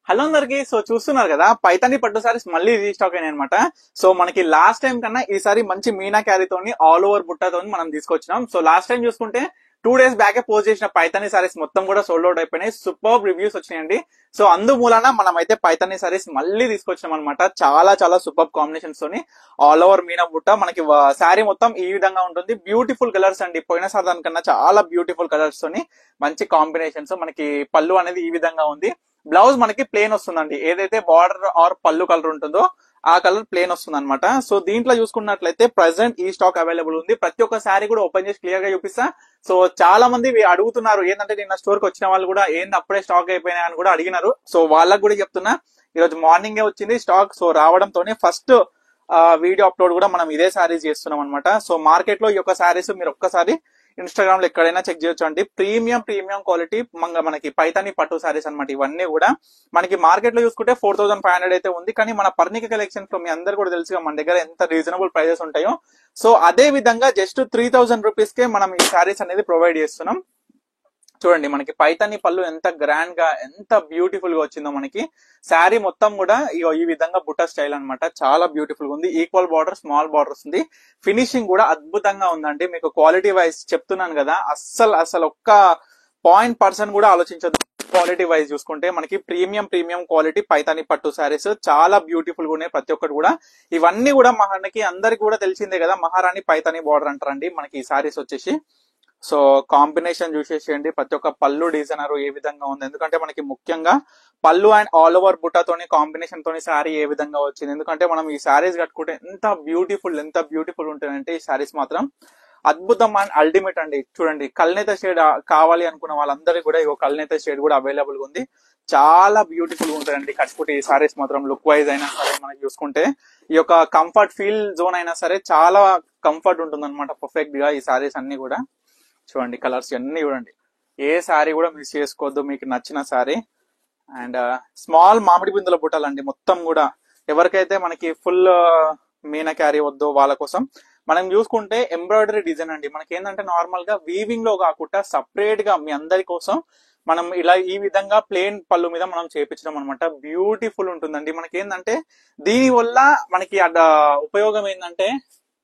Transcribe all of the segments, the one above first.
Hello అందరికి. So చూస్తున్నారు కదా, పైతాని పట్టు సారీస్ మళ్ళీ రీస్టాక్ అయినాయి అనమాట. సో మనకి లాస్ట్ టైం కన్నా ఈసారి మంచి మీనా క్యారీతోని ఆల్ ఓవర్ బుట్టతోని మనం తీసుకొచ్చినాం. సో లాస్ట్ టైం చూసుకుంటే 2 days బ్యాకే పోస్ట్ చేసిన పైతాని సారీస్ మొత్తం కూడా సోల్డ్ అవుట్ అయిపోయినాయి. సూపర్ రివ్యూస్ వచ్చినాయండి. సో అందు మూలన మనం అయితే పైతాని సారీస్ మళ్ళీ తీసుకొచ్చినాం అనమాట. చాలా చాలా సూపర్ కాంబినేషన్స్ తోని ఆల్ ఓవర్ మీనా బుట్ట. మనకి శారీ మొత్తం ఈ విధంగా ఉంటుంది. బ్యూటిఫుల్ కలర్స్ అండి. పోయిన సార్ దానికన్నా చాలా బ్యూటిఫుల్ కలర్స్ తోని మంచి కాంబినేషన్స్. మనకి పళ్ళు అనేది ఈ విధంగా ఉంది. బ్లౌజ్ మనకి ప్లేన్ వస్తుందండి. ఏదైతే బార్డర్ ఆర్ పళ్ళు కలర్ ఉంటుందో ఆ కలర్ ప్లేన్ వస్తుంది అనమాట. సో దీంట్లో చూసుకున్నట్లయితే ప్రెసెంట్ ఈ స్టాక్ అవైలబుల్ ఉంది. ప్రతి ఒక్క శారీ కూడా ఓపెన్ చేసి క్లియర్ గా చూపిస్తా. సో చాలా మంది అడుగుతున్నారు, ఏంటంటే నిన్న స్టోర్ కి వచ్చిన వాళ్ళు కూడా ఏంది అప్పుడే స్టాక్ అయిపోయినా అని కూడా అడిగినారు. సో వాళ్ళకి కూడా చెప్తున్నా, ఈ రోజు మార్నింగే వచ్చింది స్టాక్. సో రావడంతోనే ఫస్ట్ వీడియో అప్లోడ్ కూడా మనం ఇదే శారీస్ చేస్తున్నాం అనమాట. సో మార్కెట్ లో ఈ యొక్క శారీస్ మీరు ఒక్కసారి ఇన్స్టాగ్రామ్ లో ఎక్కడైనా చెక్ చేయొచ్చు అండి. ప్రీమియం క్వాలిటీ మనకి పైతాని పట్టు సారీస్ అనమాట. ఇవన్నీ కూడా మనకి మార్కెట్ లో చూసుకుంటే 4500 అయితే ఉంది. కానీ మన పర్ణిక కలెక్షన్స్ లో మీ అందరు కూడా తెలుసుగా మన దగ్గర ఎంత రీజనబుల్ ప్రైజెస్ ఉంటాయో. సో అదే విధంగా జస్ట్ 3000 రూపీస్ కే మనం ఈ సారీస్ అనేది ప్రొవైడ్ చేస్తున్నాం. చూడండి మనకి పైతాని పళ్ళు ఎంత గ్రాండ్ గా ఎంత బ్యూటిఫుల్ గా వచ్చిందో. మనకి శారీ మొత్తం కూడా ఈ విధంగా బుట్ట స్టైల్ అనమాట. చాలా బ్యూటిఫుల్ గా ఉంది. ఈక్వల్ బార్డర్, స్మాల్ బార్డర్స్ ఉంది. ఫినిషింగ్ కూడా అద్భుతంగా ఉందండి. మీకు క్వాలిటీ వైజ్ చెప్తున్నాను కదా, అస్సలు ఒక్క 0% కూడా ఆలోచించదు. క్వాలిటీ వైజ్ చూసుకుంటే మనకి ప్రీమియం క్వాలిటీ పైతాని పట్టు శారీస్ చాలా బ్యూటిఫుల్ గా ఉన్నాయి ప్రతి ఒక్కటి కూడా. ఇవన్నీ కూడా మనకి అందరికి కూడా తెలిసిందే కదా, మహారాణి పైతాని బార్డర్ అంటారండి మనకి ఈ శారీస్ వచ్చేసి. సో కాంబినేషన్ చూసేసేయండి. ప్రతి ఒక్క పళ్ళు డిజైనర్ ఏ విధంగా ఉంది, ఎందుకంటే మనకి ముఖ్యంగా పళ్ళు అండ్ ఆల్ ఓవర్ బుట్టాతోని కాంబినేషన్ తోని శారీ ఏ విధంగా వచ్చింది. ఎందుకంటే మనం ఈ శారీస్ కట్టుకుంటే ఎంత బ్యూటిఫుల్ ఉంటాయంటే ఈ శారీస్ మాత్రం అద్భుతం అండ్ అల్టిమేట్ అండి. చూడండి కల్నేత షేడ్ కావాలి అనుకున్న వాళ్ళందరికీ కూడా ఈ కల్నేత షేడ్ కూడా అవైలబుల్ గా ఉంది. చాలా బ్యూటిఫుల్ గా ఉంటాయండి కట్టుకుంటే ఈ సారీస్ మాత్రం. లుక్ వైజ్ అయినా సరే మనకి చూసుకుంటే ఈ యొక్క కంఫర్ట్ ఫీల్ జోన్ అయినా సరే చాలా కంఫర్ట్ ఉంటుంది అనమాట పర్ఫెక్ట్ గా ఈ సారీస్ అన్ని కూడా. చూడండి కలర్స్ అన్ని చూడండి, ఏ శారీ కూడా మిస్ చేసుకోవద్దు మీకు నచ్చిన శారీ. అండ్ స్మాల్ మామిడి బిందుల బుట్టాలండి మొత్తం కూడా. ఎవరికైతే మనకి ఫుల్ మీనా క్యారీ వద్దు వాళ్ళ కోసం మనం చూసుకుంటే ఎంబ్రాయిడరీ డిజైన్ అండి. మనకి ఏంటంటే నార్మల్ గా వీవింగ్ లో కాకుండా సపరేట్ గా మీ అందరి కోసం మనం ఇలా ఈ విధంగా ప్లేన్ పళ్ళు మీద మనం చేపించడం అనమాట. బ్యూటిఫుల్ ఉంటుందండి. మనకి ఏంటంటే దీని వల్ల మనకి ఉపయోగం ఏంటంటే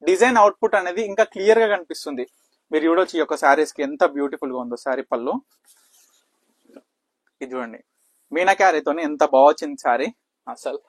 డిజైన్ అవుట్పుట్ అనేది ఇంకా క్లియర్ గా కనిపిస్తుంది. మీరు చూడొచ్చు ఈ యొక్క శారీస్ కి ఎంత బ్యూటిఫుల్ గా ఉందో శారీ పళ్ళు. ఇది చూడండి మీనా క్యారీతోని ఎంత బాగా వచ్చింది శారీ. అసలు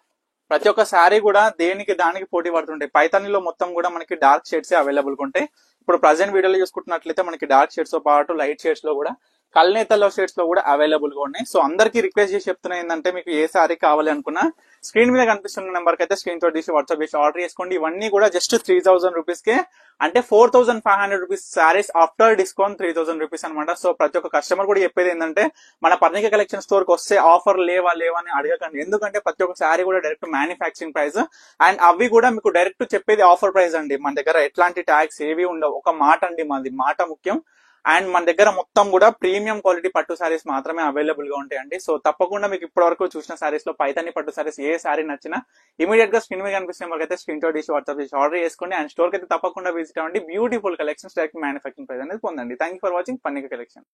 ప్రతి ఒక్క శారీ కూడా దానికి పోటీ పడుతుంటాయి. పైతానిలో మొత్తం కూడా మనకి డార్క్ షేడ్స్ అవైలబుల్ గా ఉంటాయి. ఇప్పుడు ప్రజెంట్ వీడియోలో చూసుకుంటున్నట్లయితే మనకి డార్క్ షేడ్స్ తో పాటు లైట్ షేడ్స్ లో కూడా కల్నేతల్లో షేడ్స్ లో కూడా అవైలబుల్ గా ఉన్నాయి. సో అందరికి రిక్వెస్ట్ చేసి చెప్తున్నా ఏంటంటే, మీకు ఏ శారీ కావాలి అనుకున్నా స్క్రీన్ మీద కనిపిస్తున్న నెంబర్ కి అయితే స్క్రీన్ తో తీసి వాట్సాప్ చేసి ఆర్డర్ చేసుకోండి. ఇవన్నీ కూడా జస్ట్ 3000 రూపీస్ కే, అంటే 4500 rupees saris after discount 3000 rupees అనమాట. సో ప్రతి ఒక్క కస్టమర్ కూడా చెప్పేది ఏంటంటే, మన పర్ణిక కలెక్షన్ స్టోర్ కి వస్తే ఆఫర్ లేవా అని అడగకండి. ఎందుకంటే ప్రతి ఒక్క శారీ కూడా డైరెక్ట్ మ్యానుఫ్యాక్చరింగ్ ప్రైస్, అండ్ అవి కూడా మీకు డైరెక్ట్ చెప్పేది ఆఫర్ ప్రైస్ అండి. మన దగ్గర ఎట్లాంటి ట్యాక్స్ ఏవి ఉండవు. ఒక మాట అండి, మాది మాట ముఖ్యం. అండ్ మన దగ్గర మొత్తం కూడా ప్రీమియం క్వాలిటీ పట్టు సారీస్ మాత్రమే అవైలబుల్ గా ఉంటాయండి. సో తప్పకుండా మీకు ఇప్పటి వరకు చూసిన సారీస్ లో పైతాని పట్టు సారీస్ ఏ సారీ నచ్చినా ఇమీడియట్ గా స్క్రీన్ మీద కనిపిస్తున్న మనకైతే స్క్రీన్ షాట్ తీసి వాట్సాప్ చేసి ఆర్డర్ చేసుకోండి. అండ్ స్టోర్ కి అయితే తప్పకుండా విజిట్ అవ్వండి. Beautiful collections direct manufacturing price అనేది పొందండి. Thank you for watching Parnika collection.